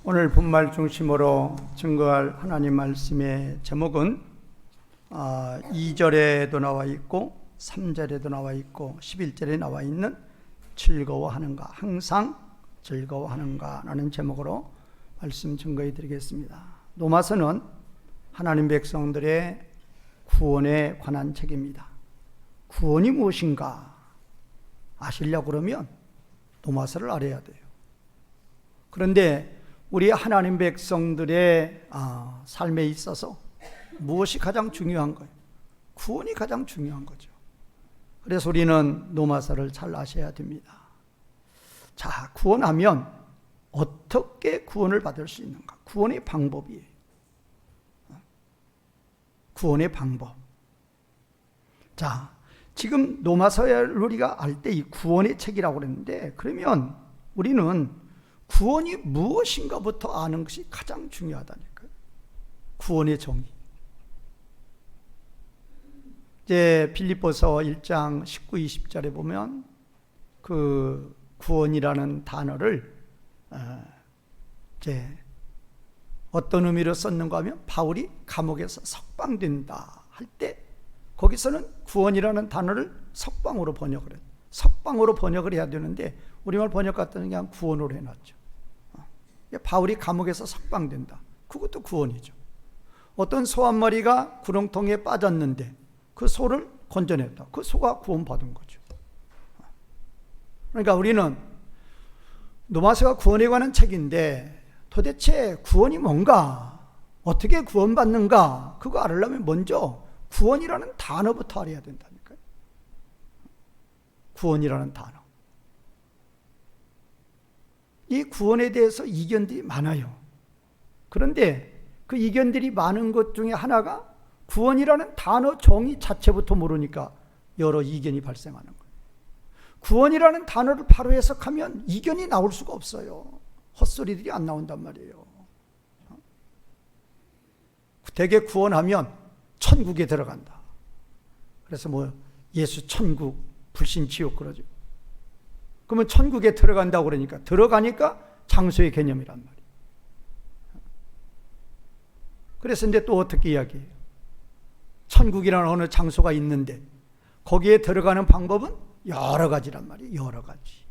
오늘 본말 중심으로 증거할 하나님 말씀의 제목은 2절에도 나와 있고 3절에도 나와 있고 11절에 나와 있는 즐거워하는가, 항상 즐거워하는가 라는 제목으로 말씀 증거해 드리겠습니다. 로마서는 하나님 백성들의 구원에 관한 책입니다. 구원이 무엇인가 아시려고 그러면 로마서를 알아야 돼요. 그런데 우리 하나님 백성들의 삶에 있어서 무엇이 가장 중요한 거예요? 구원이 가장 중요한 거죠. 그래서 우리는 로마서를 잘 아셔야 됩니다. 자, 구원하면 어떻게 구원을 받을 수 있는가? 구원의 방법이에요. 구원의 방법. 자, 지금 로마서를 우리가 알 때 이 구원의 책이라고 그랬는데, 그러면 우리는 구원이 무엇인가부터 아는 것이 가장 중요하다니까요. 구원의 정의. 이제 빌립보서 1장 19, 20절에 보면 그 구원이라는 단어를 이제 어떤 의미로 썼는가 하면 바울이 감옥에서 석방된다 할 때 거기서는 구원이라는 단어를 석방으로 번역을 해요. 석방으로 번역을 해야 되는데 우리말 번역 같은 게 그냥 구원으로 해놨죠. 바울이 감옥에서 석방된다. 그것도 구원이죠. 어떤 소 한 마리가 구렁텅이에 빠졌는데 그 소를 건져냈다. 그 소가 구원받은 거죠. 그러니까 우리는 로마서가 구원에 관한 책인데 도대체 구원이 뭔가, 어떻게 구원받는가, 그거 알으려면 먼저 구원이라는 단어부터 알아야 된다니까요. 구원이라는 단어. 이 구원에 대해서 이견들이 많아요. 그런데 그 이견들이 많은 것 중에 하나가 구원이라는 단어 정의 자체부터 모르니까 여러 이견이 발생하는 거예요. 구원이라는 단어를 바로 해석하면 이견이 나올 수가 없어요. 헛소리들이 안 나온단 말이에요. 대개 구원하면 천국에 들어간다. 그래서 예수 천국, 불신 지옥 그러죠. 그러면 천국에 들어간다고 그러니까 들어가니까 장소의 개념이란 말이에요. 그래서 이제 또 어떻게 이야기해요? 천국이라는 어느 장소가 있는데 거기에 들어가는 방법은 여러 가지란 말이에요. 여러 가지.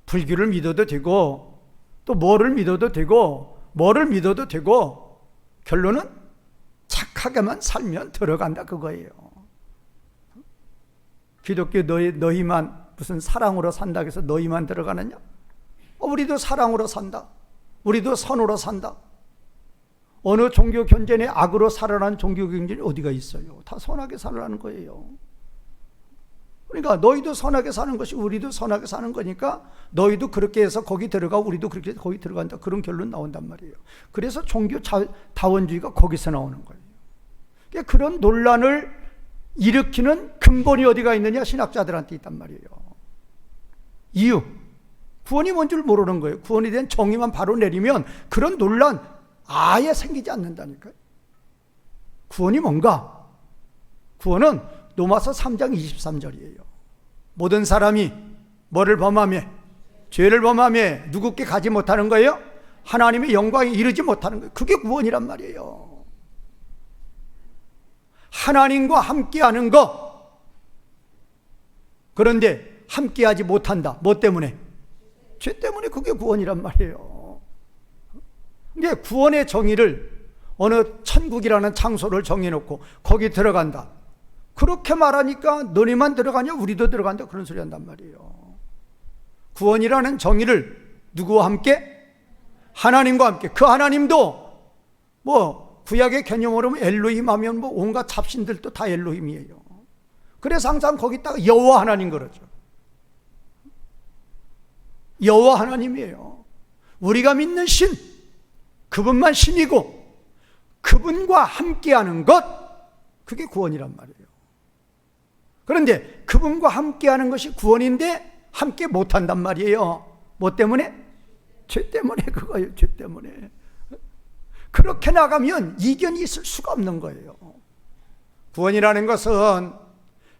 불교를 믿어도 되고 또 뭐를 믿어도 되고 뭐를 믿어도 되고 결론은 착하게만 살면 들어간다 그거예요. 기독교 너희만 무슨 사랑으로 산다 해서 너희만 들어가느냐? 우리도 사랑으로 산다. 우리도 선으로 산다. 어느 종교 견전에 악으로 살아난 종교 견전이 어디가 있어요? 다 선하게 살아라는 거예요. 그러니까 너희도 선하게 사는 것이 우리도 선하게 사는 거니까 너희도 그렇게 해서 거기 들어가 우리도 그렇게 해서 거기 들어간다. 그런 결론 나온단 말이에요. 그래서 종교 다원주의가 거기서 나오는 거예요. 그러니까 그런 논란을 일으키는 근본이 어디가 있느냐? 신학자들한테 있단 말이에요. 이유. 구원이 뭔 줄 모르는 거예요. 구원에 대한 정의만 바로 내리면 그런 논란 아예 생기지 않는다니까요. 구원이 뭔가? 구원은 로마서 3장 23절이에요. 모든 사람이 뭐를 범하며? 죄를 범하며 누구께 가지 못하는 거예요? 하나님의 영광에 이르지 못하는 거예요. 그게 구원이란 말이에요. 하나님과 함께하는 것. 그런데 함께하지 못한다. 뭐 때문에? 죄 때문에. 그게 구원이란 말이에요. 근데 구원의 정의를 어느 천국이라는 장소를 정해놓고 거기 들어간다. 그렇게 말하니까 너네만 들어가냐 우리도 들어간다 그런 소리 한단 말이에요. 구원이라는 정의를 누구와 함께? 하나님과 함께. 그 하나님도 구약의 개념으로 엘로힘 하면 온갖 잡신들도 다 엘로힘이에요. 그래서 항상 거기다가 여호와 하나님 그러죠. 여호와 하나님이에요. 우리가 믿는 신, 그분만 신이고 그분과 함께하는 것, 그게 구원이란 말이에요. 그런데 그분과 함께하는 것이 구원인데 함께 못한단 말이에요. 뭐 때문에? 죄 때문에. 그거예요. 죄 때문에. 그렇게 나가면 이견이 있을 수가 없는 거예요. 구원이라는 것은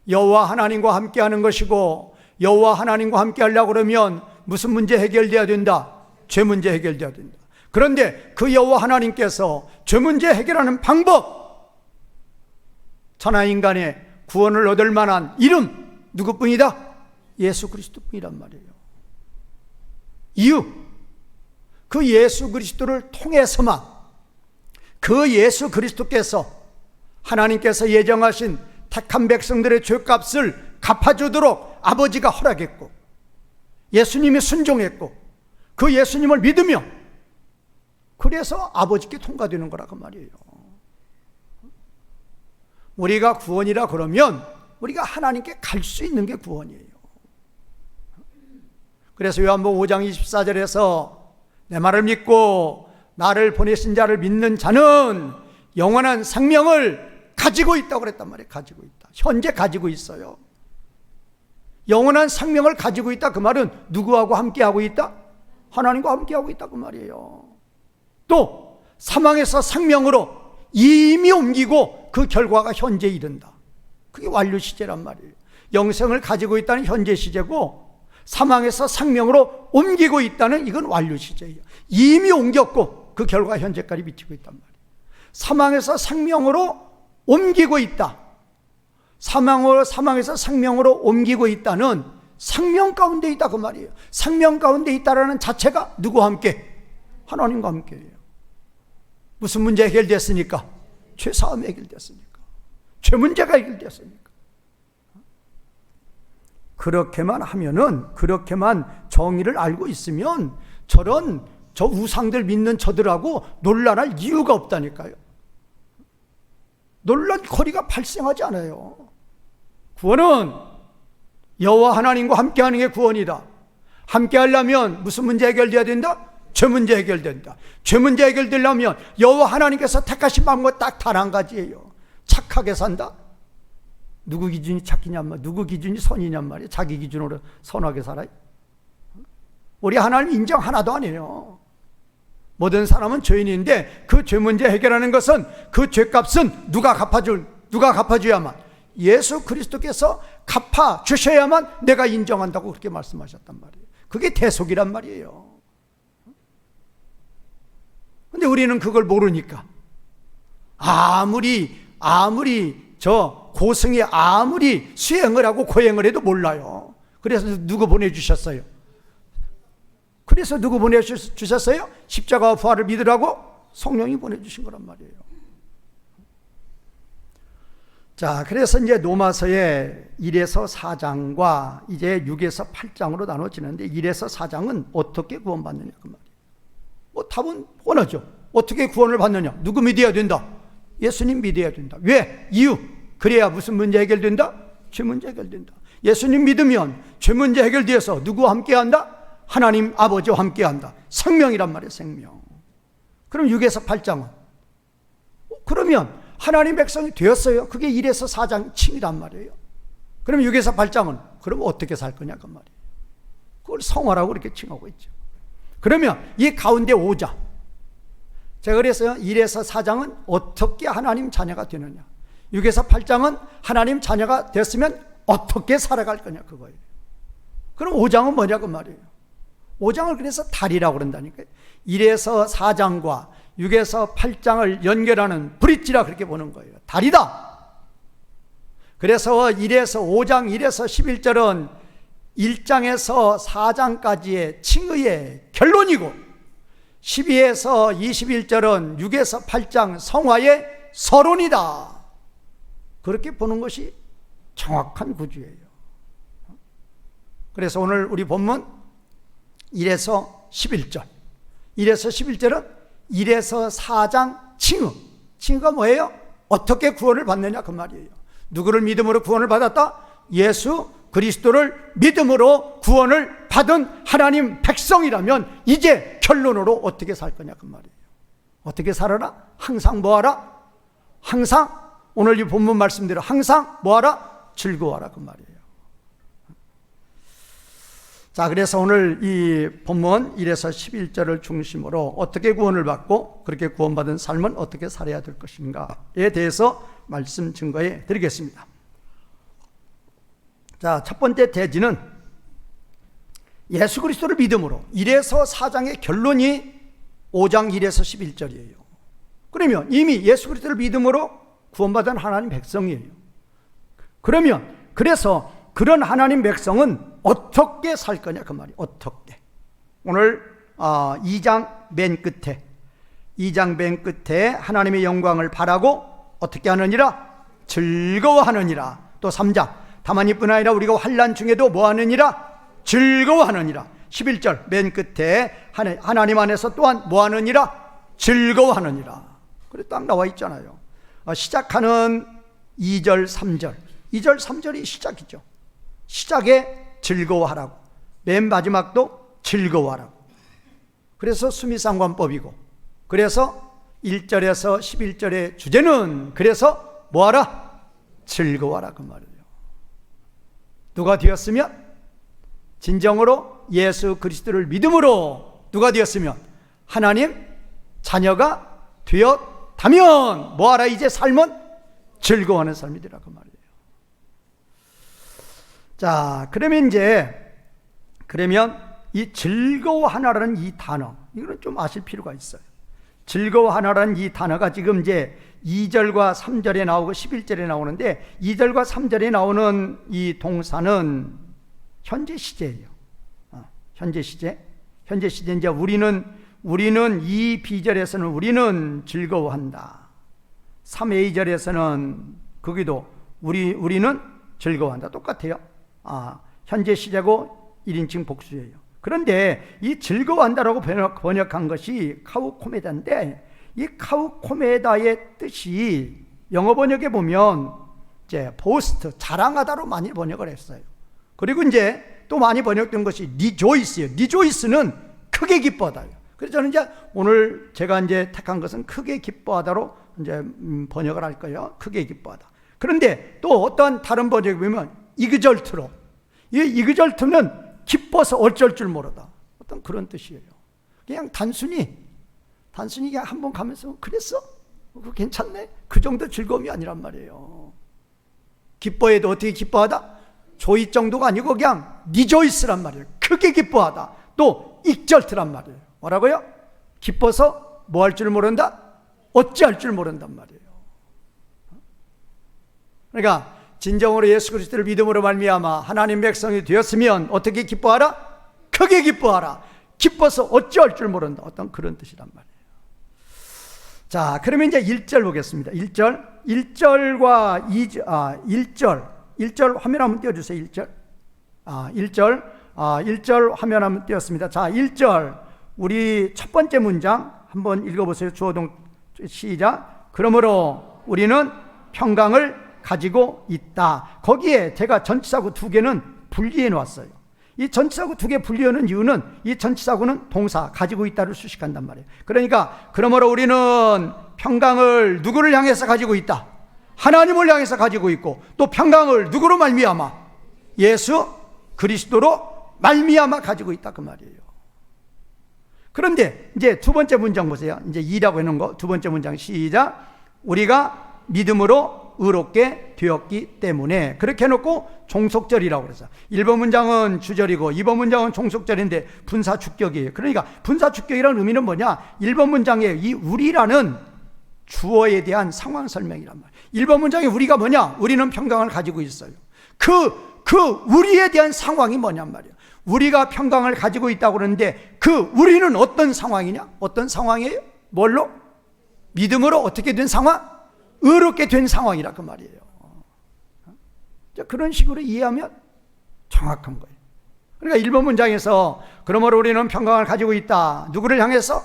여호와 하나님과 함께하는 것이고 여호와 하나님과 함께 하려고 그러면 무슨 문제 해결돼야 된다? 죄 문제 해결돼야 된다. 그런데 그 여호와 하나님께서 죄 문제 해결하는 방법, 천하 인간의 구원을 얻을 만한 이름 누구뿐이다? 예수 그리스도뿐이란 말이에요. 이유, 그 예수 그리스도를 통해서만, 그 예수 그리스도께서 하나님께서 예정하신 택한 백성들의 죄값을 갚아주도록 아버지가 허락했고, 예수님이 순종했고, 그 예수님을 믿으며, 그래서 아버지께 통과되는 거라고 말이에요. 우리가 구원이라 그러면 우리가 하나님께 갈 수 있는 게 구원이에요. 그래서 요한복음 5장 24절에서 내 말을 믿고 나를 보내신 자를 믿는 자는 영원한 생명을 가지고 있다고 그랬단 말이에요. 가지고 있다. 현재 가지고 있어요. 영원한 생명을 가지고 있다. 그 말은 누구하고 함께하고 있다? 하나님과 함께하고 있다. 그 말이에요. 또 사망에서 생명으로 이미 옮기고 그 결과가 현재 이른다. 그게 완료 시제란 말이에요. 영생을 가지고 있다는 현재 시제고, 사망에서 생명으로 옮기고 있다는 이건 완료 시제예요. 이미 옮겼고 그 결과 현재까지 미치고 있단 말이에요. 사망에서 생명으로 옮기고 있다. 사망에서 생명으로 옮기고 있다는 생명 가운데 있다 그 말이에요. 생명 가운데 있다라는 자체가 누구와 함께? 하나님과 함께예요. 무슨 문제 해결됐습니까? 죄사함이 해결됐으니까. 죄 문제가 해결됐으니까. 그렇게만 하면은, 그렇게만 정의를 알고 있으면 저 우상들 믿는 저들하고 논란할 이유가 없다니까요. 논란거리가 발생하지 않아요. 구원은 여호와 하나님과 함께하는 게 구원이다. 함께하려면 무슨 문제 해결돼야 된다? 죄 문제 해결된다. 죄 문제 해결되려면 여호와 하나님께서 택하신 방법 딱 단 한 가지예요. 착하게 산다. 누구 기준이 착이냔 말이야. 누구 기준이 선이냔 말이야. 자기 기준으로 선하게 살아요. 우리 하나님 인정 하나도 안 해요. 모든 사람은 죄인인데 그 죄 문제 해결하는 것은, 그 죄값은 누가 갚아줘야만, 예수 그리스도께서 갚아주셔야만 내가 인정한다고 그렇게 말씀하셨단 말이에요. 그게 대속이란 말이에요. 근데 우리는 그걸 모르니까 아무리 저 고승이 아무리 수행을 하고 고행을 해도 몰라요. 그래서 누구 보내주셨어요? 십자가와 부활을 믿으라고 성령이 보내주신 거란 말이에요. 자, 그래서 이제 로마서의 1에서 4장과 이제 6에서 8장으로 나눠지는데, 1에서 4장은 어떻게 구원받느냐 그 말이에요. 뭐 답은 뻔하죠. 어떻게 구원을 받느냐? 누구 믿어야 된다? 예수님 믿어야 된다. 왜? 이유. 그래야 무슨 문제 해결된다? 죄 문제 해결된다. 예수님 믿으면 죄 문제 해결되어서 누구와 함께한다? 하나님 아버지와 함께한다. 생명이란 말이에요. 생명. 그럼 6에서 8장은? 그러면 하나님 백성이 되었어요. 그게 1에서 4장 칭이란 말이에요. 그럼 6에서 8장은? 그럼 어떻게 살 거냐 그 말이에요. 그걸 성화라고 이렇게 칭하고 있죠. 그러면 이 가운데 5장, 제가 그래서요 1에서 4장은 어떻게 하나님 자녀가 되느냐, 6에서 8장은 하나님 자녀가 됐으면 어떻게 살아갈 거냐 그거예요. 그럼 5장은 뭐냐고 말이에요. 5장을 그래서 달이라고 그런다니까요. 1에서 4장과 6에서 8장을 연결하는 브릿지라 그렇게 보는 거예요. 달이다. 그래서 1에서 5장 1에서 11절은 1장에서 4장까지의 칭의의 결론이고, 12에서 21절은 6에서 8장 성화의 서론이다. 그렇게 보는 것이 정확한 구조예요. 그래서 오늘 우리 본문 1에서 11절, 1에서 11절은 1에서 4장 칭의가 뭐예요? 어떻게 구원을 받느냐 그 말이에요. 누구를 믿음으로 구원을 받았다? 예수 그리스도를 믿음으로 구원을 받은 하나님 백성이라면 이제 결론으로 어떻게 살 거냐 그 말이에요. 어떻게 살아라? 항상 뭐하라? 항상 오늘 이 본문 말씀대로 항상 뭐하라? 즐거워하라 그 말이에요. 자, 그래서 오늘 이 본문 1에서 11절을 중심으로 어떻게 구원을 받고 그렇게 구원받은 삶은 어떻게 살아야 될 것인가에 대해서 말씀 증거해 드리겠습니다. 자, 첫 번째 대지는 예수 그리스도를 믿음으로. 이래서 4장의 결론이 5장 1에서 11절이에요. 그러면 이미 예수 그리스도를 믿음으로 구원받은 하나님 백성이에요. 그러면 그래서 그런 하나님 백성은 어떻게 살 거냐 그 말이에요. 어떻게. 오늘 2장 맨 끝에 하나님의 영광을 바라고 어떻게 하느니라? 즐거워하느니라. 또 3장 다만 이뿐 아니라 우리가 환난 중에도 뭐 하느니라? 즐거워하느니라. 11절 맨 끝에 하나님 안에서 또한 뭐 하느니라? 즐거워하느니라. 그래 딱 나와 있잖아요. 시작하는 2절 3절 2절 3절이 시작이죠. 시작에 즐거워하라고, 맨 마지막도 즐거워하라고. 그래서 수미상관법이고, 그래서 1절에서 11절의 주제는 그래서 뭐하라? 즐거워하라 그 말이에요. 누가 되었으면? 진정으로 예수 그리스도를 믿음으로 누가 되었으면? 하나님 자녀가 되었다면 뭐하라? 이제 삶은 즐거워하는 삶이 되라 그 말이에요. 자, 그러면 이 즐거워하나라는 이 단어, 이거는 좀 아실 필요가 있어요. 즐거워하나라는 이 단어가 지금 이제 2절과 3절에 나오고 11절에 나오는데, 2절과 3절에 나오는 이 동사는 현재 시제예요. 현재 시제. 이제 우리는 이 비절에서는 우리는 즐거워한다. 3a절에서는 거기도 우리는 즐거워한다. 똑같아요. 현재 시제고 1인칭 복수예요. 그런데 이 즐거워한다라고 번역한 것이 카우코메다인데, 이 카우코메다의 뜻이 영어 번역에 보면 이제 보스트, 자랑하다로 많이 번역을 했어요. 그리고 이제 또 많이 번역된 것이 리조이스예요. 리조이스는 크게 기뻐하다요. 그래서 저는 이제 오늘 제가 이제 택한 것은 크게 기뻐하다로 이제 번역을 할 거예요. 크게 기뻐하다. 그런데 또 어떤 다른 번역에 보면 이그절트로, 이 이그절트는 기뻐서 어쩔 줄 모르다, 어떤 그런 뜻이에요. 그냥 단순히 그냥 한번 가면서 그랬어? 그거 괜찮네? 그 정도 즐거움이 아니란 말이에요. 기뻐해도 어떻게 기뻐하다? 조이 정도가 아니고 그냥 리조이스란 말이에요. 크게 기뻐하다. 또 익절트란 말이에요. 뭐라고요? 기뻐서 뭐 할 줄 모른다? 어찌할 줄 모른단 말이에요. 그러니까 진정으로 예수 그리스도를 믿음으로 말미암아 하나님 백성이 되었으면 어떻게 기뻐하라? 크게 기뻐하라. 기뻐서 어찌할 줄 모른다. 어떤 그런 뜻이란 말이에요. 자, 그러면 이제 1절 보겠습니다. 1절과 1절 화면 한번 띄워주세요. 1절 화면 한번 띄웠습니다. 자, 1절 우리 첫 번째 문장 한번 읽어보세요. 주어동 시작. 그러므로 우리는 평강을 가지고 있다. 거기에 제가 전치사구 2개는 분리해 놓았어요. 이 전치사구 2개 분리해 놓은 이유는 이 전치사구는 동사 가지고 있다를 수식한단 말이에요. 그러니까 그러므로 우리는 평강을 누구를 향해서 가지고 있다? 하나님을 향해서 가지고 있고, 또 평강을 누구로 말미암아? 예수 그리스도로 말미암아 가지고 있다 그 말이에요. 그런데 이제 두 번째 문장 보세요. 이제 2라고 해놓은 거 두 번째 문장 시작. 우리가 믿음으로 의롭게 되었기 때문에, 그렇게 해놓고 종속절이라고 그래서 1번 문장은 주절이고 2번 문장은 종속절인데 분사주격이에요. 그러니까 분사주격이라는 의미는 뭐냐? 1번 문장에 이 우리라는 주어에 대한 상황 설명이란 말이에요. 1번 문장에 우리가 뭐냐? 우리는 평강을 가지고 있어요. 그 우리에 대한 상황이 뭐냔 말이에요. 우리가 평강을 가지고 있다고 그러는데 그 우리는 어떤 상황이냐? 어떤 상황이에요? 뭘로? 믿음으로 어떻게 된 상황? 의롭게 된 상황이라 그 말이에요. 그런 식으로 이해하면 정확한 거예요. 그러니까 1번 문장에서 그러므로 우리는 평강을 가지고 있다. 누구를 향해서?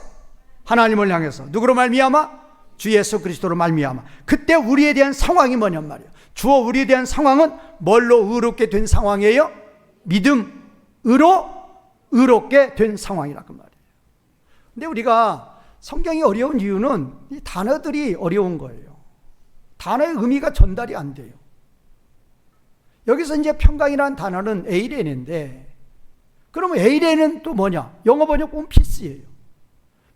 하나님을 향해서. 누구로 말미암아? 주 예수 그리스도로 말미암아. 그때 우리에 대한 상황이 뭐냔 말이에요. 주어 우리에 대한 상황은 뭘로 의롭게 된 상황이에요? 믿음으로 의롭게 된 상황이라 그 말이에요. 근데 우리가 성경이 어려운 이유는 이 단어들이 어려운 거예요. 단어의 의미가 전달이 안 돼요. 여기서 이제 평강이라는 단어는 에이렌인데, 그러면 에이렌은 또 뭐냐? 영어 번역 보면 피스예요.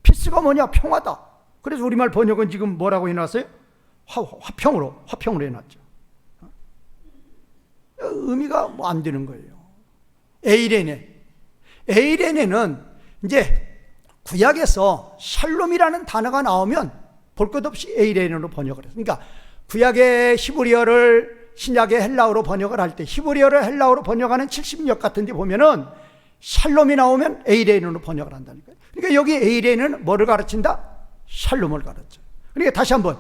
피스가 뭐냐? 평화다. 그래서 우리말 번역은 지금 뭐라고 해놨어요? 화평으로 해놨죠. 의미가 뭐 안 되는 거예요. 에이렌에 에이레네는 이제 구약에서 샬롬이라는 단어가 나오면 볼 것 없이 에이레네로 번역을 했어요. 그러니까 구약의 히브리어를 신약의 헬라어로 번역을 할 때 히브리어를 헬라어로 번역하는 70역 같은 데 보면은 샬롬이 나오면 에이레네로 번역을 한다니까요. 그러니까 여기 에이레네는 뭐를 가르친다? 샬롬을 가르쳐요. 그러니까 다시 한번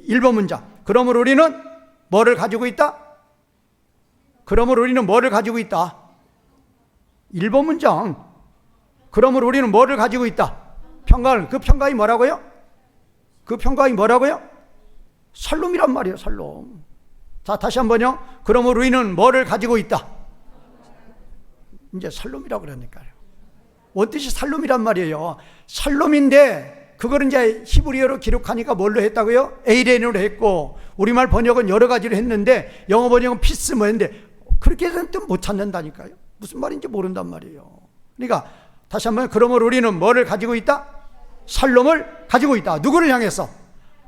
1번 문장. 그러므로 우리는 뭐를 가지고 있다? 그러므로 우리는 뭐를 가지고 있다? 1번 문장. 그러므로 우리는 뭐를 가지고 있다? 평강을. 그 평강이 뭐라고요? 그 평강이 뭐라고요? 샬롬이란 말이에요. 샬롬. 자, 다시 한번요. 그러므로 우리는 뭐를 가지고 있다? 이제 샬롬이라고 그러니까요. 원뜻이 샬롬이란 말이에요. 샬롬인데 그걸 이제 히브리어로 기록하니까 뭘로 했다고요? 에이레인으로 했고, 우리말 번역은 여러 가지로 했는데 영어 번역은 피스 뭐 했는데 그렇게 해서는 뜻 못 찾는다니까요. 무슨 말인지 모른단 말이에요. 그러니까 다시 한번, 그러므로 우리는 뭐를 가지고 있다? 샬롬을 가지고 있다. 누구를 향해서?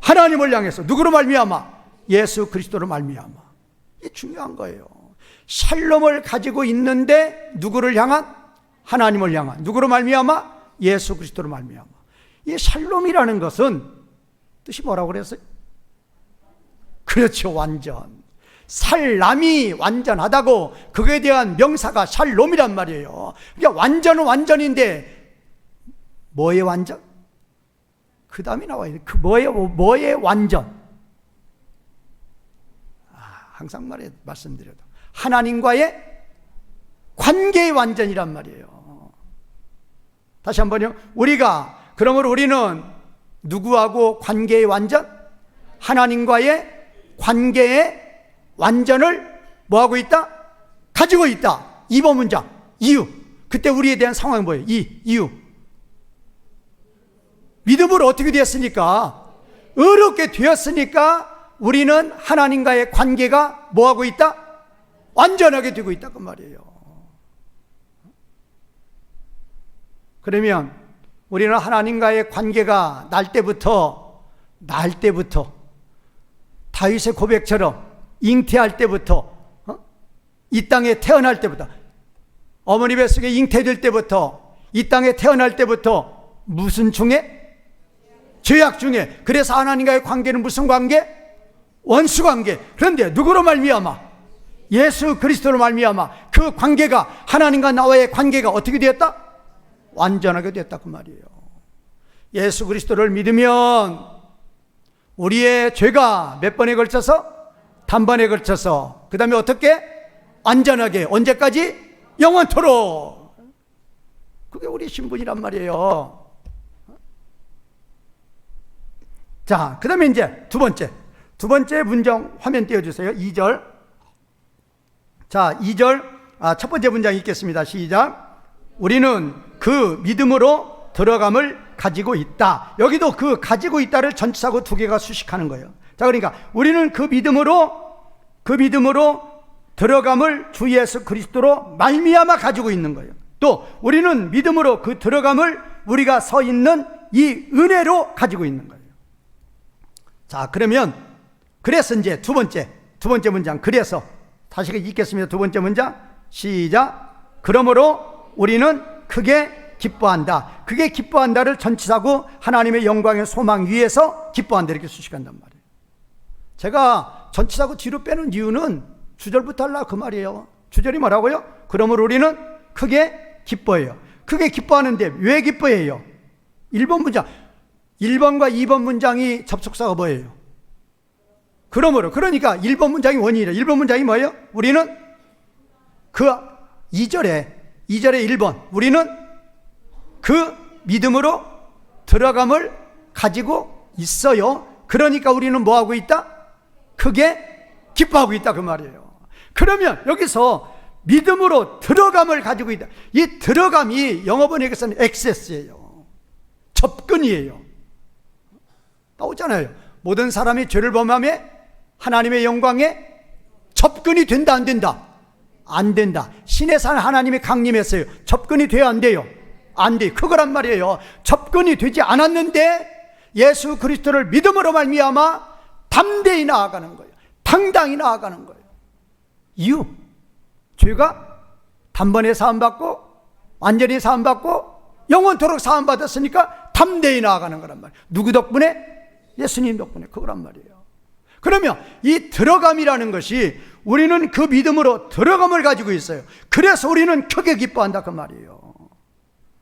하나님을 향해서. 누구로 말미암아? 예수 그리스도로 말미암아. 이게 중요한 거예요. 샬롬을 가지고 있는데 누구를 향한? 하나님을 향한. 누구로 말미암아? 예수 그리스도로 말미암아. 이 샬롬이라는 것은 뜻이 뭐라고 그랬어요? 그렇죠, 완전. 살람이 완전하다고, 그거에 대한 명사가 샬롬이란 말이에요. 그러니까 완전은 완전인데 뭐의 완전? 그 다음이 나와요. 그 뭐의 완전? 항상 말씀드려도 하나님과의 관계의 완전이란 말이에요. 다시 한번요. 우리가, 그러므로 우리는 누구하고 관계의 완전? 하나님과의 관계의 완전을 뭐하고 있다? 가지고 있다. 2번 문장. 이유. 그때 우리에 대한 상황이 뭐예요? 이유. 믿음으로 어떻게 되었습니까? 의롭게 되었으니까 우리는 하나님과의 관계가 뭐하고 있다? 완전하게 되고 있다 그 말이에요. 그러면 우리는 하나님과의 관계가 날 때부터 다윗의 고백처럼 잉태할 때부터, 이 땅에 태어날 때부터, 어머니 뱃속에 잉태될 때부터, 이 땅에 태어날 때부터 무슨 중에? 죄악 중에. 그래서 하나님과의 관계는 무슨 관계? 원수 관계. 그런데 누구로 말미암아? 예수 그리스도로 말미암아 그 관계가, 하나님과 나와의 관계가 어떻게 되었다? 완전하게 됐다 그 말이에요. 예수 그리스도를 믿으면 우리의 죄가 몇 번에 걸쳐서? 단번에 걸쳐서. 그 다음에 어떻게? 완전하게. 언제까지? 영원토록. 그게 우리 신분이란 말이에요. 자, 그 다음에 이제 두 번째 문장 화면 띄워주세요. 2절. 자, 2절. 첫 번째 문장 읽겠습니다. 시작. 우리는 그 믿음으로 들어감을 가지고 있다. 여기도 그 가지고 있다를 전치사고 두 개가 수식하는 거예요. 자, 그러니까 우리는 그 믿음으로 들어감을 주 예수 그리스도로 말미암아 가지고 있는 거예요. 또 우리는 믿음으로 그 들어감을 우리가 서 있는 이 은혜로 가지고 있는 거예요. 자, 그래서 이제 두 번째 문장. 그래서 다시 읽겠습니다. 두 번째 문장 시작. 그러므로 우리는 크게 기뻐한다. 크게 기뻐한다를 전치사고 하나님의 영광의 소망 위에서 기뻐한다 이렇게 수식한단 말이에요. 제가 전치사고 뒤로 빼는 이유는 주절부터 하려고 그 말이에요. 주절이 뭐라고요? 그러므로 우리는 크게 기뻐해요. 크게 기뻐하는데 왜 기뻐해요? 1번 문장. 1번과 2번 문장이 접속사가 뭐예요? 그러므로. 그러니까 1번 문장이 원인이래요. 1번 문장이 뭐예요? 우리는 그 2절에 1번. 우리는 그 믿음으로 들어감을 가지고 있어요. 그러니까 우리는 뭐하고 있다? 크게 기뻐하고 있다 그 말이에요. 그러면 여기서 믿음으로 들어감을 가지고 있다. 이 들어감이 영어 번역에서는 액세스예요. 접근이에요. 나오잖아요. 모든 사람이 죄를 범하며 하나님의 영광에 접근이 된다 안 된다? 안 된다. 신의 산 하나님이 강림했어요. 접근이 돼야 안 돼요? 안 돼. 그거란 말이에요. 접근이 되지 않았는데 예수 그리스도를 믿음으로 말미암아 담대히 나아가는 거예요. 당당히 나아가는 거예요. 이유, 죄가 단번에 사함받고 완전히 사함받고 영원토록 사함받았으니까 담대히 나아가는 거란 말이에요. 누구 덕분에? 예수님 덕분에. 그거란 말이에요. 그러면 이 들어감이라는 것이 우리는 그 믿음으로 들어감을 가지고 있어요. 그래서 우리는 크게 기뻐한다 그 말이에요.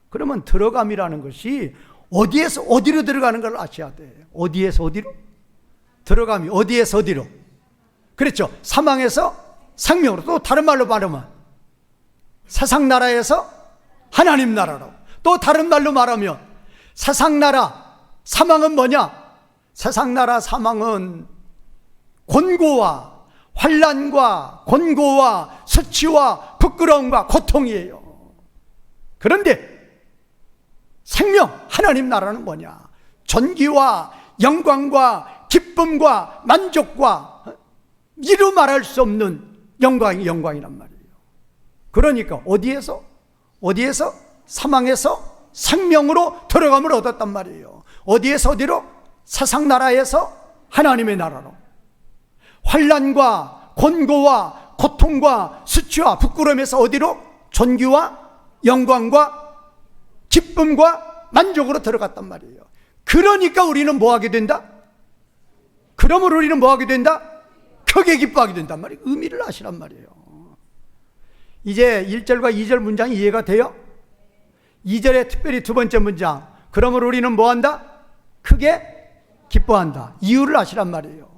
그러면 들어감이라는 것이 어디에서 어디로 들어가는 걸 아셔야 돼요. 어디에서 어디로? 들어감이 어디에서 어디로? 그렇죠. 사망에서 생명으로. 또 다른 말로 말하면 세상 나라에서 하나님 나라로. 또 다른 말로 말하면 세상 나라 사망은 뭐냐? 세상 나라 사망은 곤고와 환난과 곤고와 수치와 부끄러움과 고통이에요. 그런데 생명 하나님 나라는 뭐냐? 존귀와 영광과 기쁨과 만족과 이루 말할 수 없는 영광이란 말이에요. 그러니까 어디에서 사망에서 생명으로 들어감을 얻었단 말이에요. 어디에서 어디로? 세상 나라에서 하나님의 나라로. 환난과 곤고와 고통과 수치와 부끄러움에서 어디로? 존귀와 영광과 기쁨과 만족으로 들어갔단 말이에요. 그러니까 우리는 뭐 하게 된다? 그러므로 우리는 뭐 하게 된다? 크게 기뻐하게 된단 말이에요. 의미를 아시란 말이에요. 이제 1절과 2절 문장이 이해가 돼요? 2절에 특별히 두 번째 문장, 그러므로 우리는 뭐 한다? 크게 기뻐한다. 이유를 아시란 말이에요.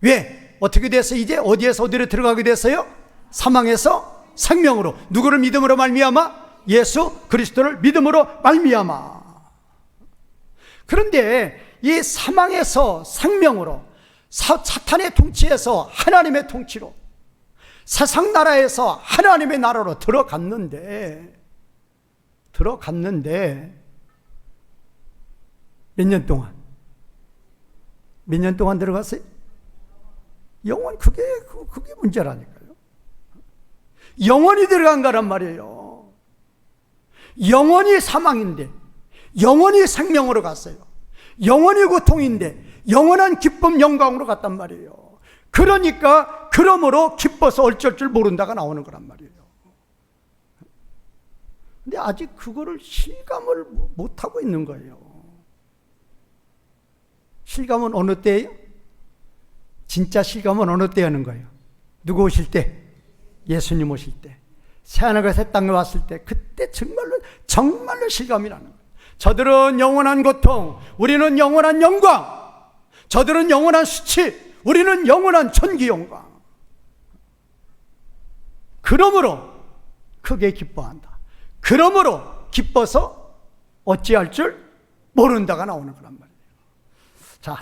왜? 어떻게 됐어요? 이제 어디에서 어디로 들어가게 됐어요? 사망에서 생명으로. 누구를 믿음으로 말미암아? 예수 그리스도를 믿음으로 말미암아. 그런데 이 사망에서 생명으로, 사탄의 통치에서 하나님의 통치로, 세상 나라에서 하나님의 나라로 들어갔는데 몇 년 동안 들어갔어요? 영원. 그게 문제라니까요. 영원히 들어간 거란 말이에요. 영원히 사망인데 영원히 생명으로 갔어요. 영원히 고통인데 영원한 기쁨 영광으로 갔단 말이에요. 그러니까 그러므로 기뻐서 어쩔 줄 모른다가 나오는 거란 말이에요. 근데 아직 그거를 실감을 못하고 있는 거예요. 실감은 어느 때예요? 진짜 실감은 어느 때 하는 거예요? 누구 오실 때? 예수님 오실 때. 새하늘과 새 땅에 왔을 때, 그때 정말로 실감이 나는 거예요. 저들은 영원한 고통, 우리는 영원한 영광. 저들은 영원한 수치, 우리는 영원한 존귀 영광. 그러므로 크게 기뻐한다. 그러므로 기뻐서 어찌할 줄 모른다가 나오는 거란 말이에요. 자,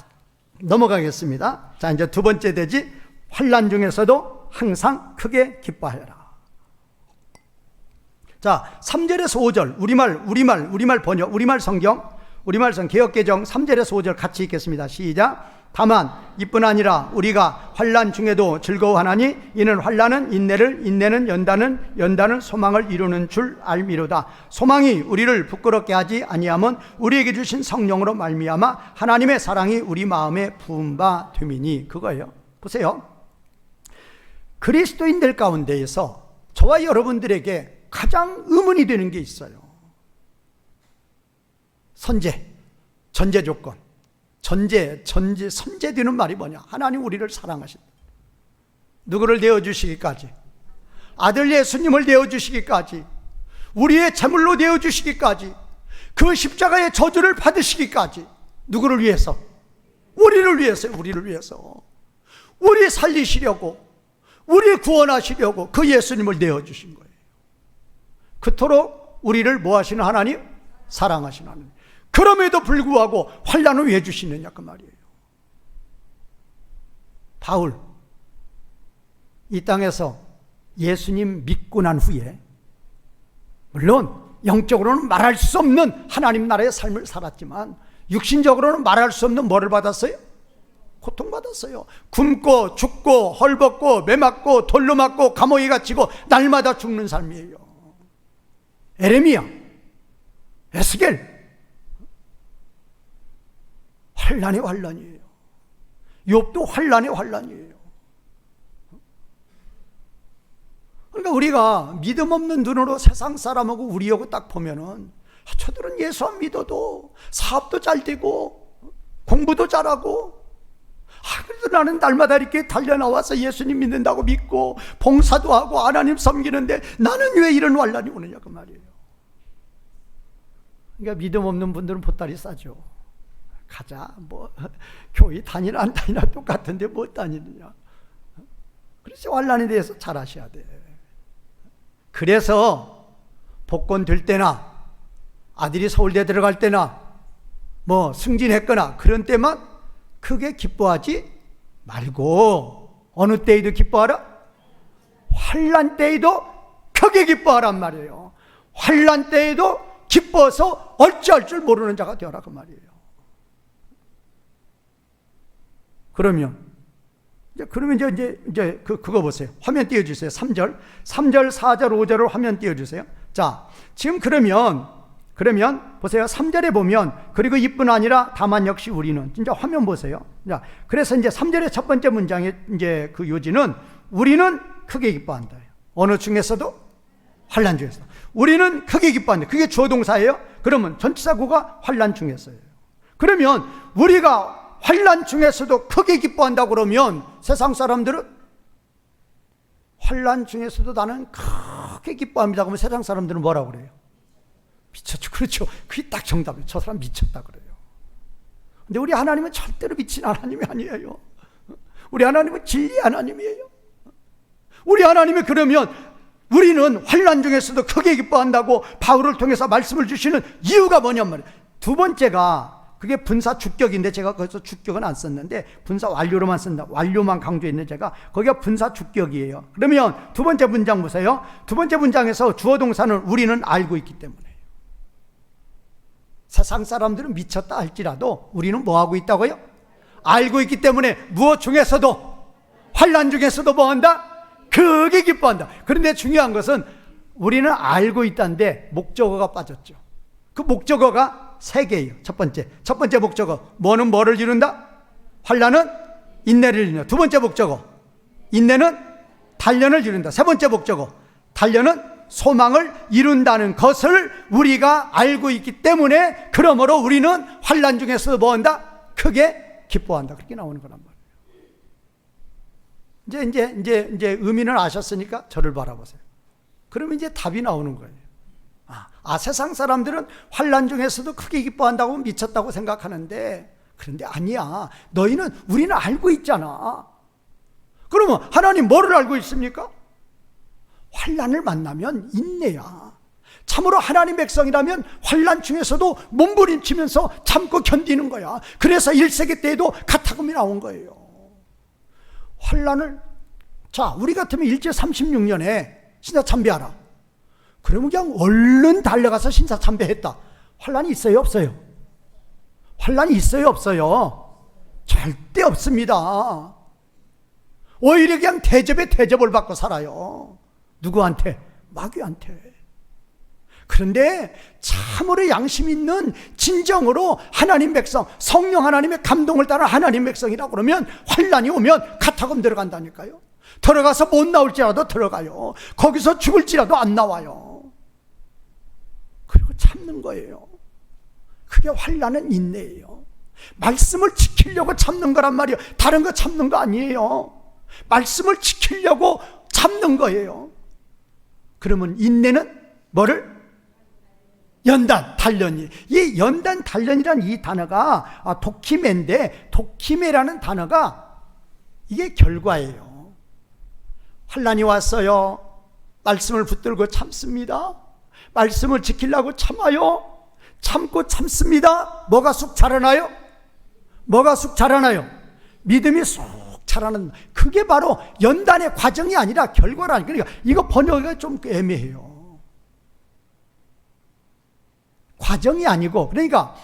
넘어가겠습니다. 자, 이제 두 번째 되지. 환난 중에서도 항상 크게 기뻐하여라. 자, 3절에서 5절 우리말 번역, 우리말 성경 개역개정 3절에서 5절 같이 읽겠습니다. 시작. 다만 이뿐 아니라 우리가 환난 중에도 즐거워하나니 이는 환난은 인내를, 인내는 연단은 소망을 이루는 줄 알미로다. 소망이 우리를 부끄럽게 하지 아니하면 우리에게 주신 성령으로 말미암아 하나님의 사랑이 우리 마음에 부은 바 됨이니. 그거예요. 보세요. 그리스도인들 가운데에서 저와 여러분들에게 가장 의문이 되는 게 있어요. 전제 조건. 선제되는 말이 뭐냐? 하나님 우리를 사랑하신다. 누구를 내어주시기까지? 아들 예수님을 내어주시기까지, 우리의 제물로 내어주시기까지, 그 십자가의 저주를 받으시기까지. 누구를 위해서? 우리를 위해서. 우리 살리시려고, 우리 구원하시려고 그 예수님을 내어주신 거예요. 그토록 우리를 뭐 하시는 하나님? 사랑하시는 하나님. 그럼에도 불구하고 환난을 왜 주시느냐 그 말이에요. 바울, 이 땅에서 예수님 믿고 난 후에 물론 영적으로는 말할 수 없는 하나님 나라의 삶을 살았지만 육신적으로는 말할 수 없는 뭐를 받았어요? 고통받았어요. 굶고 죽고 헐벗고 매맞고 돌로 맞고 감옥에 갇히고 날마다 죽는 삶이에요. 에레미야, 에스겔, 환란이에요. 욥도 환란이에요. 그러니까 그러니까 우리가 믿음 없는 눈으로 세상 사람하고 우리하고 딱 보면은 저들은 예수 안 믿어도 사업도 잘 되고 공부도 잘하고, 그래도 나는 날마다 이렇게 달려나와서 예수님 믿는다고 믿고 봉사도 하고 하나님 섬기는데 나는 왜 이런 환난이 오느냐 그 말이에요. 그러니까 믿음 없는 분들은 보따리 싸죠. 가자, 뭐 교회 다니나 안 다니나 똑같은데 뭐 다니느냐. 그래서 환난에 대해서 잘 아셔야 돼. 그래서 복권 될 때나 아들이 서울대 들어갈 때나 뭐 승진했거나 그런 때만 크게 기뻐하지 말고 어느 때에도 기뻐하라? 환난 때에도 크게 기뻐하란 말이에요. 환난 때에도 기뻐서 어찌할 줄 모르는 자가 되어라 그 말이에요. 그러면 이제 그거 보세요. 화면 띄워주세요. 3절, 4절, 5절을 화면 띄워주세요. 자, 지금 그러면 보세요. 3절에 보면 그리고 이뿐 아니라 다만 역시 우리는, 진짜 화면 보세요. 자, 그래서 이제 3절의 첫 번째 문장의 이제 그 요지는 우리는 크게 기뻐한다. 어느 중에서도 환난 중에서 우리는 크게 기뻐한다. 그게 주어 동사예요. 그러면 전치사구가 환난 중에서예요. 그러면 우리가 환난 중에서도 크게 기뻐한다고 그러면 세상 사람들은 환난 중에서도 나는 크게 기뻐합니다. 그러면 세상 사람들은 뭐라고 그래요? 미쳤죠. 그렇죠. 그게 딱 정답이에요. 저 사람 미쳤다 그래요. 근데 우리 하나님은 절대로 미친 하나님이 아니에요. 우리 하나님은 진리 하나님이에요. 우리 하나님이 그러면 우리는 환난 중에서도 크게 기뻐한다고 바울을 통해서 말씀을 주시는 이유가 뭐냔 말이에요. 두 번째가 그게 분사 주격인데 제가 거기서 주격은 안 썼는데 분사 완료로만 쓴다. 완료만 강조했는데 제가 거기가 분사 주격이에요. 그러면 두 번째 문장 보세요. 두 번째 문장에서 주어 동사는 우리는 알고 있기 때문에. 세상 사람들은 미쳤다 할지라도 우리는 뭐 하고 있다고요? 알고 있기 때문에 무엇 중에서도 환난 중에서도 뭐 한다? 크게 기뻐한다. 그런데 중요한 것은 우리는 알고 있다는데 목적어가 빠졌죠. 그 목적어가 세 개예요. 첫 번째 목적어 뭐는 뭐를 이룬다? 환난은 인내를 이룬다. 두 번째 목적어 인내는 단련을 이룬다. 세 번째 목적어 단련은 소망을 이룬다는 것을 우리가 알고 있기 때문에 그러므로 우리는 환난 중에서 뭐 한다? 크게 기뻐한다. 그렇게 나오는 거란 말이에요. 이제 의미는 아셨으니까 저를 바라보세요. 그러면 이제 답이 나오는 거예요. 세상 사람들은 환난 중에서도 크게 기뻐한다고 미쳤다고 생각하는데, 그런데 아니야. 우리는 알고 있잖아. 그러면 하나님 뭐를 알고 있습니까? 환난을 만나면 인내야. 참으로 하나님 백성이라면 환난 중에서도 몸부림치면서 참고 견디는 거야. 그래서 1세기 때에도 가타금이 나온 거예요. 환난을, 자, 우리 같으면 일제 36년에 신사 참배하라. 그러면 그냥 얼른 달려가서 신사 참배했다. 환난이 있어요, 없어요? 환난이 있어요, 없어요? 절대 없습니다. 오히려 그냥 대접에 대접을 받고 살아요. 누구한테? 마귀한테. 그런데 참으로 양심 있는 진정으로 하나님 백성, 성령 하나님의 감동을 따른 하나님 백성이라고 그러면 환난이 오면 가타금 들어간다니까요. 들어가서 못 나올지라도 들어가요. 거기서 죽을지라도 안 나와요. 그리고 참는 거예요. 그게 환난은 인내예요. 말씀을 지키려고 참는 거란 말이에요. 다른 거 참는 거 아니에요. 말씀을 지키려고 참는 거예요. 그러면 인내는 뭐를? 연단, 단련이. 이 연단, 단련이라는 이 단어가 도키메인데, 도키메라는 단어가 이게 결과예요. 환난이 왔어요. 말씀을 붙들고 참습니다. 말씀을 지키려고 참아요. 참고 참습니다. 뭐가 쑥 자라나요? 뭐가 쑥 자라나요? 믿음이 쑥 자라는, 그게 바로 연단의 과정이 아니라 결과라니. 그러니까 이거 번역이 좀 애매해요. 과정이 아니고, 그러니까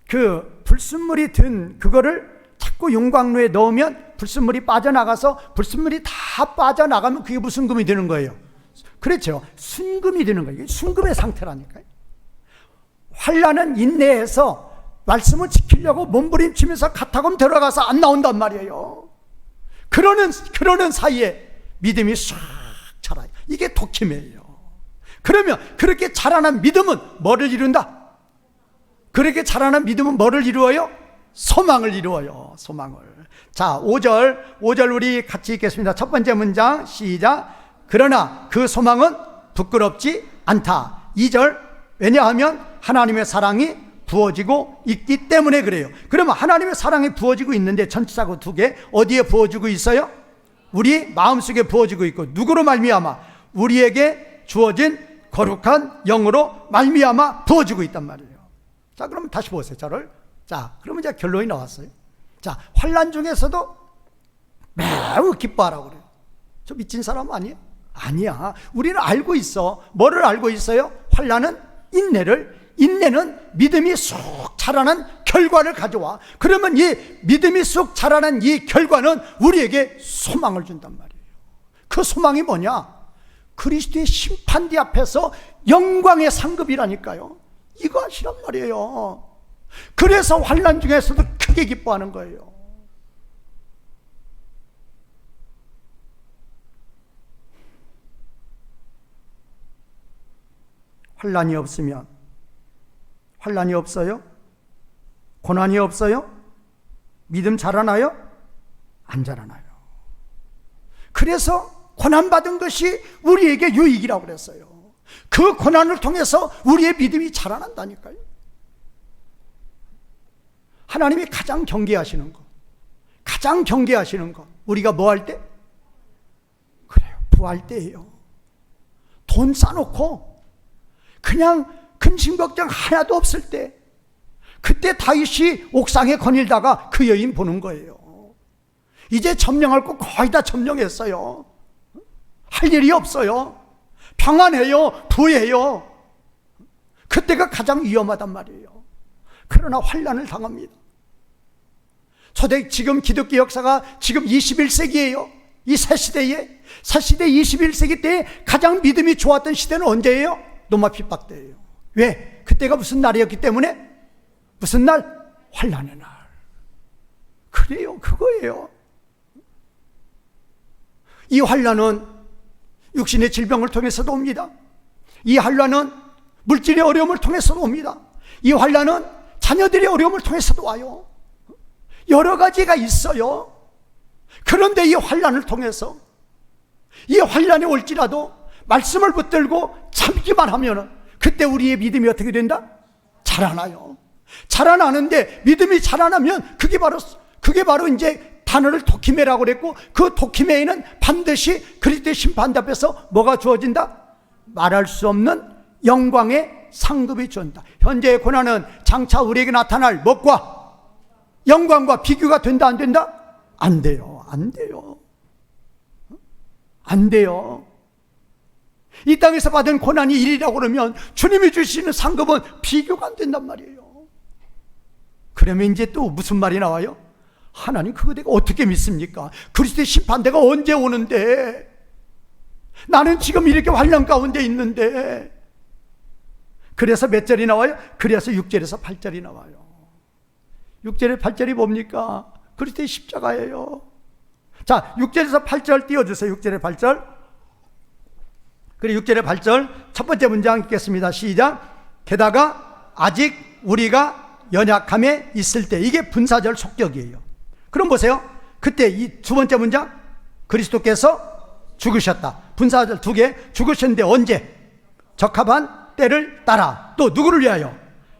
그 불순물이 든 그거를 자꾸 용광로에 넣으면 불순물이 빠져나가서 불순물이 다 빠져나가면 그게 무슨 금이 되는 거예요? 그렇죠. 순금이 되는 거예요. 순금의 상태라니까요. 환난은 인내해서 말씀을 지키려고 몸부림치면서 가타금 들어가서 안 나온단 말이에요. 그러는 사이에 믿음이 싹 자라요. 이게 독침이에요. 그러면 그렇게 자라난 믿음은 뭐를 이룬다? 그렇게 자라난 믿음은 뭐를 이루어요? 소망을 이루어요. 소망을. 자, 5절 우리 같이 읽겠습니다. 첫 번째 문장 시작. 그러나 그 소망은 부끄럽지 않다. 2절 왜냐하면 하나님의 사랑이 부어지고 있기 때문에 그래요. 그러면 하나님의 사랑이 부어지고 있는데 전치사구 2개 어디에 부어지고 있어요? 우리 마음속에 부어지고 있고 누구로 말미암아? 우리에게 주어진 거룩한 영으로 말미암아 부어지고 있단 말이에요. 자, 그러면 다시 보세요. 저를. 자, 그러면 이제 결론이 나왔어요. 자, 환난 중에서도 매우 기뻐하라고 그래요. 저 미친 사람 아니에요? 아니야. 우리는 알고 있어. 뭐를 알고 있어요? 환난은 인내는 믿음이 쑥 자라는 결과를 가져와. 그러면 이 믿음이 쑥 자라는 이 결과는 우리에게 소망을 준단 말이에요. 그 소망이 뭐냐? 그리스도의 심판대 앞에서 영광의 상급이라니까요. 이거 하시란 말이에요. 그래서 환난 중에서도 크게 기뻐하는 거예요. 환난이 없으면, 환난이 없어요? 고난이 없어요? 믿음 자라나요? 안 자라나요. 그래서 고난받은 것이 우리에게 유익이라고 그랬어요. 그 고난을 통해서 우리의 믿음이 자라난다니까요. 하나님이 가장 경계하시는 거, 우리가 뭐 할 때? 그래요, 부할 때예요. 돈 싸놓고 그냥 근심 걱정 하나도 없을 때, 그때 다윗이 옥상에 거닐다가 그 여인 보는 거예요. 이제 점령할 거 거의 다 점령했어요. 할 일이 없어요. 평안해요. 부해요. 그때가 가장 위험하단 말이에요. 그러나 환난을 당합니다. 지금 기독교 역사가 지금 21세기예요. 이 새시대에 21세기 때에 가장 믿음이 좋았던 시대는 언제예요? 노마 핍박 때예요. 왜? 그때가 무슨 날이었기 때문에? 무슨 날? 환난의 날. 그래요. 그거예요. 이 환난은 육신의 질병을 통해서도 옵니다. 이 환난은 물질의 어려움을 통해서도 옵니다. 이 환난은 자녀들의 어려움을 통해서도 와요. 여러 가지가 있어요. 그런데 이 환난을 통해서, 이 환난이 올지라도 말씀을 붙들고 참기만 하면 그때 우리의 믿음이 어떻게 된다? 자라나요. 자라나는데 믿음이 자라나면 그게 바로 이제 단어를 도키메라고 그랬고, 그 도키메에는 반드시 그리스도의 심판 앞에서 뭐가 주어진다? 말할 수 없는 영광의 상급이 주어진다. 현재의 고난은 장차 우리에게 나타날 것과 영광과 비교가 된다, 안 된다? 안 돼요. 안 돼요. 안 돼요. 이 땅에서 받은 고난이 1이라고 그러면 주님이 주시는 상급은 비교가 안 된단 말이에요. 그러면 이제 또 무슨 말이 나와요? 하나님 그거 내가 어떻게 믿습니까? 그리스도의 심판대가 언제 오는데? 나는 지금 이렇게 환난 가운데 있는데. 그래서 몇 절이 나와요? 그래서 6절에서 8절이 나와요. 6절에 8절이 뭡니까? 그리스도의 십자가예요. 자, 6절에서 8절 띄워주세요. 6절에 8절. 그리고 6절에 8절 첫 번째 문장 읽겠습니다. 시작. 게다가 아직 우리가 연약함에 있을 때, 이게 분사절 속격이에요. 그럼 보세요. 그때 이 두 번째 문장, 그리스도께서 죽으셨다. 분사절 2개. 죽으셨는데 언제? 적합한 때를 따라. 또 누구를 위하여?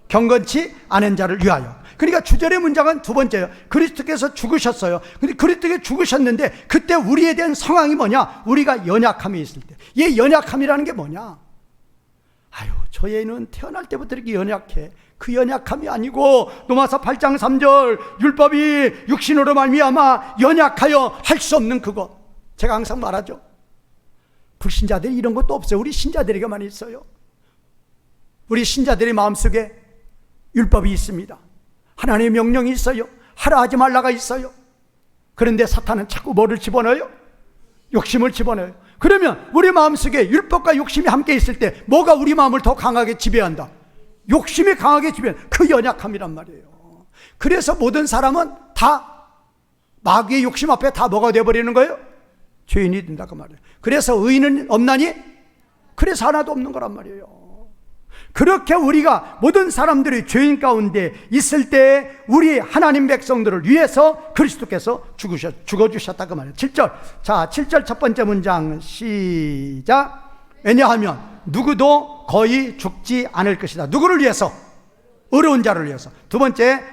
경건치 않은 자를 위하여. 그러니까 주절의 문장은 두 번째예요. 그리스도께서 죽으셨어요. 근데 그리스도께서 죽으셨는데 그때 우리에 대한 상황이 뭐냐? 우리가 연약함이 있을 때. 이 연약함이라는 게 뭐냐? 아유, 저 애는 태어날 때부터 이렇게 연약해. 그 연약함이 아니고 로마서 8장 3절 율법이 육신으로 말미암아 연약하여 할 수 없는 그것. 제가 항상 말하죠. 불신자들이 이런 것도 없어요. 우리 신자들에게만 있어요. 우리 신자들의 마음속에 율법이 있습니다. 하나님의 명령이 있어요. 하라 하지 말라가 있어요. 그런데 사탄은 자꾸 뭐를 집어넣어요? 욕심을 집어넣어요. 그러면 우리 마음속에 율법과 욕심이 함께 있을 때 뭐가 우리 마음을 더 강하게 지배한다? 욕심이 강하게 지배한다. 그 연약함이란 말이에요. 그래서 모든 사람은 다 마귀의 욕심 앞에 다 뭐가 되어버리는 거예요? 죄인이 된다 그 말이에요. 그래서 의인은 없나니? 그래서 하나도 없는 거란 말이에요. 그렇게 우리가 모든 사람들이 죄인 가운데 있을 때 우리 하나님 백성들을 위해서 그리스도께서 죽어주셨다 그 말이에요. 7절. 자, 7절 첫 번째 문장 시작. 왜냐하면 누구도 거의 죽지 않을 것이다. 누구를 위해서? 의로운 자를 위해서. 두 번째,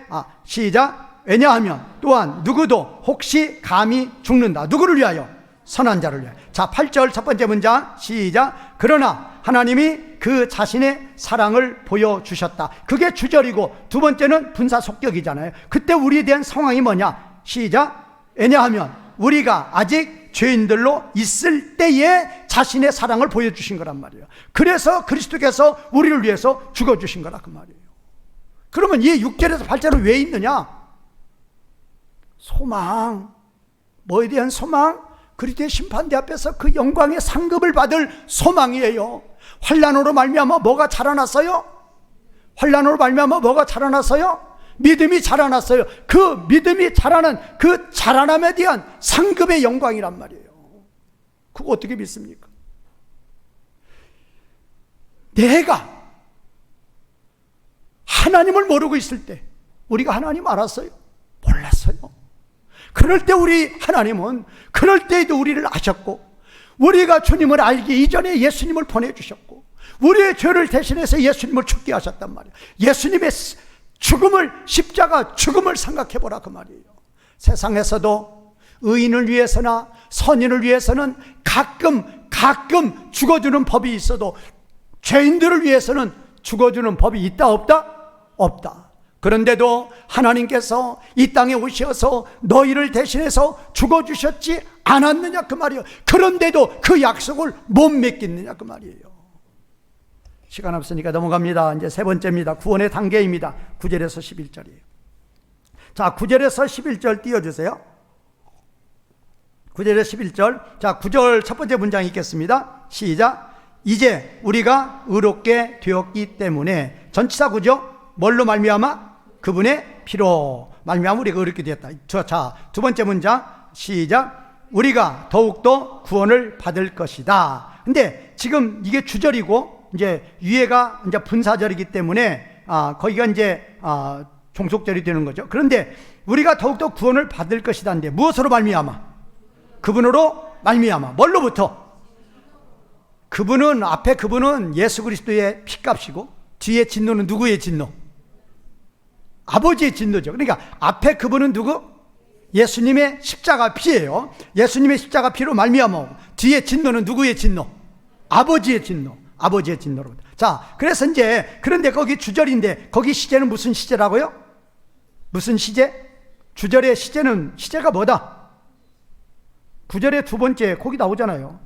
시작. 왜냐하면 또한 누구도 혹시 감히 죽는다. 누구를 위하여? 선한 자를 위하여. 자, 8절 첫 번째 문장 시작. 그러나 하나님이 그 자신의 사랑을 보여주셨다. 그게 주절이고, 두 번째는 분사속격이잖아요. 그때 우리에 대한 상황이 뭐냐? 시작. 왜냐하면 우리가 아직 죄인들로 있을 때에 자신의 사랑을 보여주신 거란 말이에요. 그래서 그리스도께서 우리를 위해서 죽어주신 거라 그 말이에요. 그러면 이 6절에서 8절은 왜 있느냐? 소망. 뭐에 대한 소망? 그리스도의 심판대 앞에서 그 영광의 상급을 받을 소망이에요. 환난으로 말미암아 뭐가 자라났어요? 환난으로 말미암아 뭐가 자라났어요? 믿음이 자라났어요. 그 믿음이 자라는 그 자라남에 대한 상급의 영광이란 말이에요. 그거 어떻게 믿습니까? 내가 하나님을 모르고 있을 때 우리가 하나님 알았어요? 몰랐어요. 그럴 때 우리 하나님은 그럴 때에도 우리를 아셨고, 우리가 주님을 알기 이전에 예수님을 보내주셨고, 우리의 죄를 대신해서 예수님을 죽게 하셨단 말이에요. 예수님의 죽음을, 십자가 죽음을 생각해보라 그 말이에요. 세상에서도 의인을 위해서나 선인을 위해서는 가끔 죽어주는 법이 있어도 죄인들을 위해서는 죽어주는 법이 있다 없다? 없다. 그런데도 하나님께서 이 땅에 오셔서 너희를 대신해서 죽어주셨지 않았느냐 그 말이에요. 그런데도 그 약속을 못 믿겠느냐 그 말이에요. 시간 없으니까 넘어갑니다. 이제 세 번째입니다. 구원의 단계입니다. 9절에서 11절이에요. 자, 9절에서 11절 띄워주세요. 9절에서 11절. 자, 9절 첫 번째 문장 읽겠습니다. 시작. 이제 우리가 의롭게 되었기 때문에, 전치사 구죠? 뭘로 말미암아? 그분의 피로 말미암아 우리가 의롭게 되었다. 자, 두 번째 문장 시작. 우리가 더욱더 구원을 받을 것이다. 근데 지금 이게 주절이고 이제 위에가 이제 분사절이기 때문에 거기가 이제 종속절이 되는 거죠. 그런데 우리가 더욱더 구원을 받을 것이다인데 무엇으로 말미암아? 그분으로 말미암아. 뭘로부터? 그분은, 앞에 그분은 예수 그리스도의 피값이고 뒤에 진노는 누구의 진노? 아버지의 진노죠. 그러니까 앞에 그분은 누구? 예수님의 십자가 피예요. 예수님의 십자가 피로 말미암아. 뒤에 진노는 누구의 진노? 아버지의 진노. 아버지의 진노로. 자, 그래서 이제 그런데 거기 주절인데 거기 시제는 무슨 시제라고요? 무슨 시제? 주절의 시제는, 시제가 뭐다? 9절의 두 번째 거기 나오잖아요.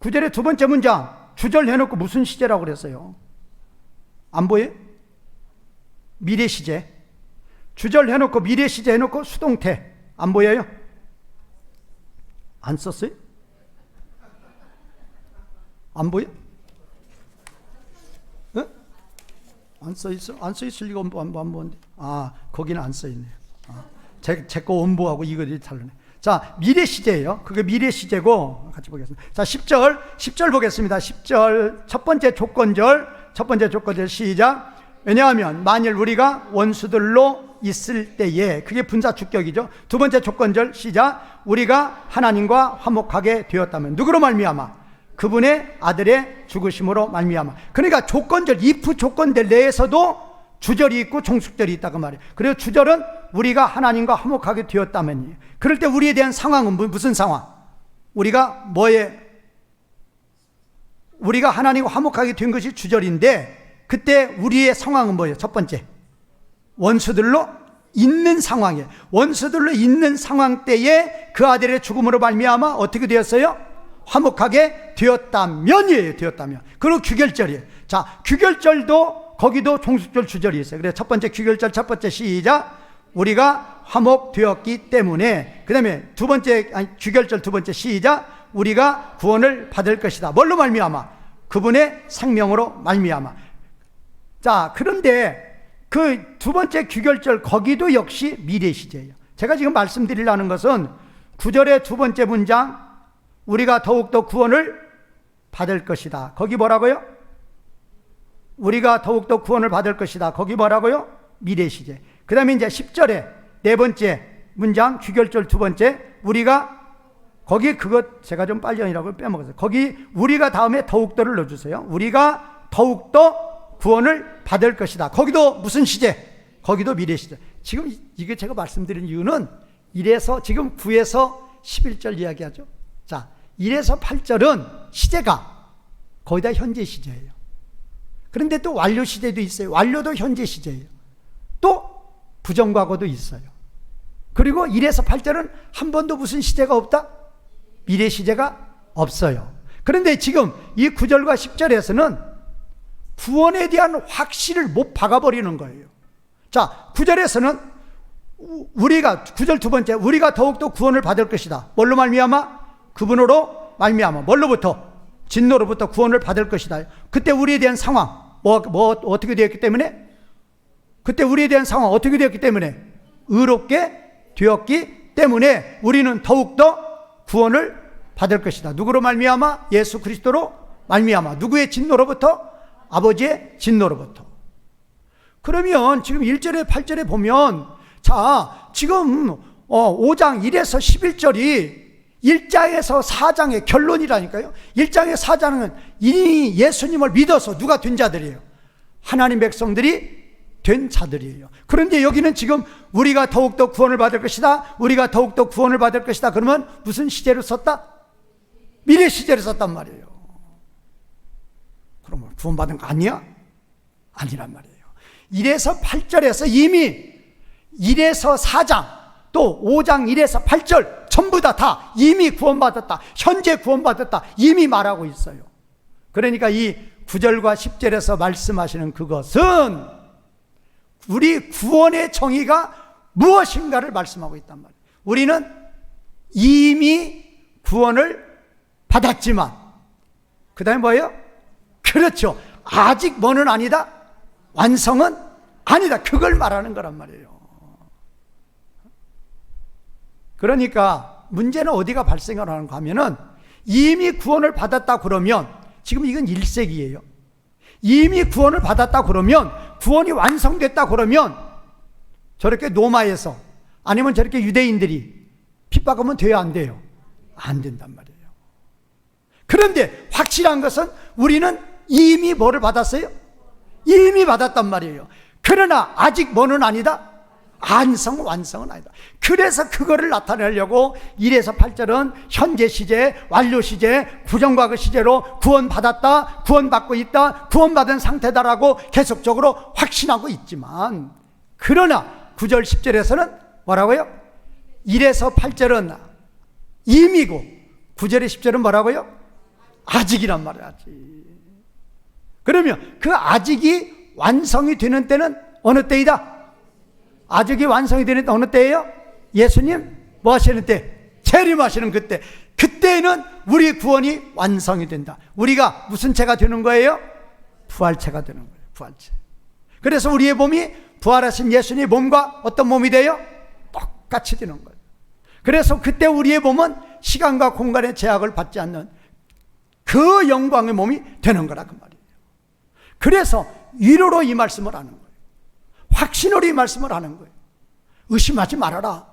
9절의 두 번째 문장 주절 해놓고 무슨 시제라고 그랬어요? 안 보여요? 미래 시제. 주절 해놓고 미래 시제 해놓고 수동태. 안 보여요? 안 썼어요? 안 보여? 어? 안 써있어? 안 써있을 리가 안 보는데. 거기는 안 써있네요. 제 거 원부하고 이거들이 다르네. 자, 미래 시제예요. 그게 미래 시제고 같이 보겠습니다. 자, 10절 보겠습니다. 10절 첫 번째 조건절 시작. 왜냐하면 만일 우리가 원수들로 있을 때에, 그게 분사 주격이죠. 두 번째 조건절 시작. 우리가 하나님과 화목하게 되었다면 누구로 말미암아? 그분의 아들의 죽으심으로 말미암아. 그러니까 조건절, if 조건들 내에서도 주절이 있고 종속절이 있다고 말이에요. 그래서 주절은 우리가 하나님과 화목하게 되었다면, 그럴 때 우리에 대한 상황은 무슨 상황? 우리가 하나님과 화목하게 된 것이 주절인데, 그때 우리의 상황은 뭐예요? 첫 번째, 원수들로 있는 상황이에요. 원수들로 있는 상황 때에 그 아들의 죽음으로 말미암아 어떻게 되었어요? 화목하게 되었다면이에요. 되었다면. 그리고 규결절이에요. 자, 규결절도 거기도 종속절 주절이 있어요. 그래서 첫 번째 규결절 첫 번째 시작. 우리가 화목되었기 때문에, 그 다음에 규결절 두 번째 시작. 우리가 구원을 받을 것이다. 뭘로 말미암아? 그분의 생명으로 말미암아. 자, 그런데 그 두 번째 규결절 거기도 역시 미래 시제예요. 제가 지금 말씀드리려는 것은 9절의 두 번째 문장 우리가 더욱더 구원을 받을 것이다. 거기 뭐라고요? 우리가 더욱더 구원을 받을 것이다. 거기 뭐라고요? 미래 시제. 그 다음에 이제 10절에 네 번째 문장, 귀결절 두 번째, 우리가, 거기 그것 제가 좀 빨리 아니라고 빼먹었어요. 거기 우리가 다음에 더욱더를 넣어주세요. 우리가 더욱더 구원을 받을 것이다. 거기도 무슨 시제? 거기도 미래 시제. 지금 이게 제가 말씀드린 이유는 1에서 지금 9에서 11절 이야기하죠. 자, 1에서 8절은 시제가 거의 다 현재 시제예요. 그런데 또 완료 시제도 있어요. 완료도 현재 시제예요. 또 부정과거도 있어요. 그리고 1에서 8절은 한 번도 무슨 시제가 없다? 미래 시제가 없어요. 그런데 지금 이 9절과 10절에서는 구원에 대한 확신을 못 박아버리는 거예요. 자, 9절에서는 우리가, 9절 두 번째, 우리가 더욱더 구원을 받을 것이다. 뭘로 말미암아? 그분으로 말미암아. 뭘로부터? 진노로부터 구원을 받을 것이다. 그때 우리에 대한 상황, 어떻게 되었기 때문에? 그때 우리에 대한 상황 어떻게 되었기 때문에? 의롭게 되었기 때문에 우리는 더욱더 구원을 받을 것이다. 누구로 말미암아? 예수 그리스도로 말미암아. 누구의 진노로부터? 아버지의 진노로부터. 그러면 지금 1절에 8절에 보면, 자, 지금 5장 1에서 11절이 1장에서 4장의 결론이라니까요. 1장의 4장은 이미 예수님을 믿어서 누가 된 자들이에요? 하나님 백성들이 된 자들이에요. 그런데 여기는 지금 우리가 더욱더 구원을 받을 것이다. 우리가 더욱더 구원을 받을 것이다. 그러면 무슨 시제로 썼다? 미래 시제로 썼단 말이에요. 그러면 구원받은 거 아니야? 아니란 말이에요. 1에서 8절에서 이미 1에서 4장 또 5장 1에서 8절 전부 다 이미 구원받았다. 현재 구원받았다. 이미 말하고 있어요. 그러니까 이 9절과 10절에서 말씀하시는 그것은 우리 구원의 정의가 무엇인가를 말씀하고 있단 말이에요. 우리는 이미 구원을 받았지만 그 다음에 뭐예요? 그렇죠. 아직 뭐는 아니다? 완성은 아니다. 그걸 말하는 거란 말이에요. 그러니까 문제는 어디가 발생을 하는가 하면은 이미 구원을 받았다 그러면 지금 이건 1세기예요. 이미 구원을 받았다 그러면 구원이 완성됐다 그러면 저렇게 로마에서 아니면 저렇게 유대인들이 핍박하면 돼요 안 돼요? 안 된단 말이에요. 그런데 확실한 것은 우리는 이미 뭐를 받았어요? 이미 받았단 말이에요. 그러나 아직 뭐는 아니다? 완성은 아니다. 그래서 그거를 나타내려고 1에서 8절은 현재 시제, 완료 시제, 부정과거 시제로 구원받았다, 구원받고 있다, 구원받은 상태다라고 계속적으로 확신하고 있지만, 그러나 9절 10절에서는 뭐라고요? 1에서 8절은 이미고 9절에 10절은 뭐라고요? 아직이란 말이야. 아직. 그러면 그 아직이 완성이 되는 때는 어느 때이다? 아직이 완성이 되는 어느 때예요? 예수님 뭐 하시는 때? 재림하시는 그때. 그때는 우리 구원이 완성이 된다. 우리가 무슨 체가 되는 거예요? 부활체가 되는 거예요. 부활체. 그래서 우리의 몸이 부활하신 예수님의 몸과 어떤 몸이 돼요? 똑같이 되는 거예요. 그래서 그때 우리의 몸은 시간과 공간의 제약을 받지 않는 그 영광의 몸이 되는 거라 그 말이에요. 그래서 위로로 이 말씀을 하는 거예요. 확신으로 이 말씀을 하는 거예요. 의심하지 말아라.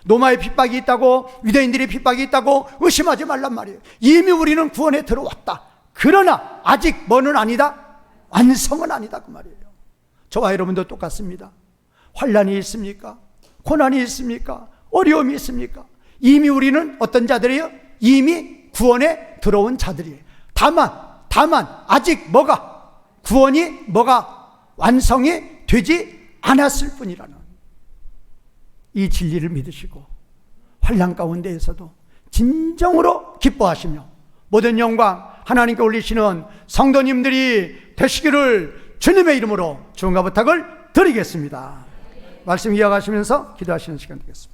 로마의 핍박이 있다고, 유대인들의 핍박이 있다고 의심하지 말란 말이에요. 이미 우리는 구원에 들어왔다. 그러나 아직 뭐는 아니다? 완성은 아니다 그 말이에요. 저와 여러분도 똑같습니다. 환난이 있습니까? 고난이 있습니까? 어려움이 있습니까? 이미 우리는 어떤 자들이에요? 이미 구원에 들어온 자들이에요. 다만 아직 구원이 완성이 되지 않았을 뿐이라는 이 진리를 믿으시고 환난 가운데에서도 진정으로 기뻐하시며 모든 영광 하나님께 올리시는 성도님들이 되시기를 주님의 이름으로 축원과 부탁을 드리겠습니다. 말씀 이어가시면서 기도하시는 시간 되겠습니다.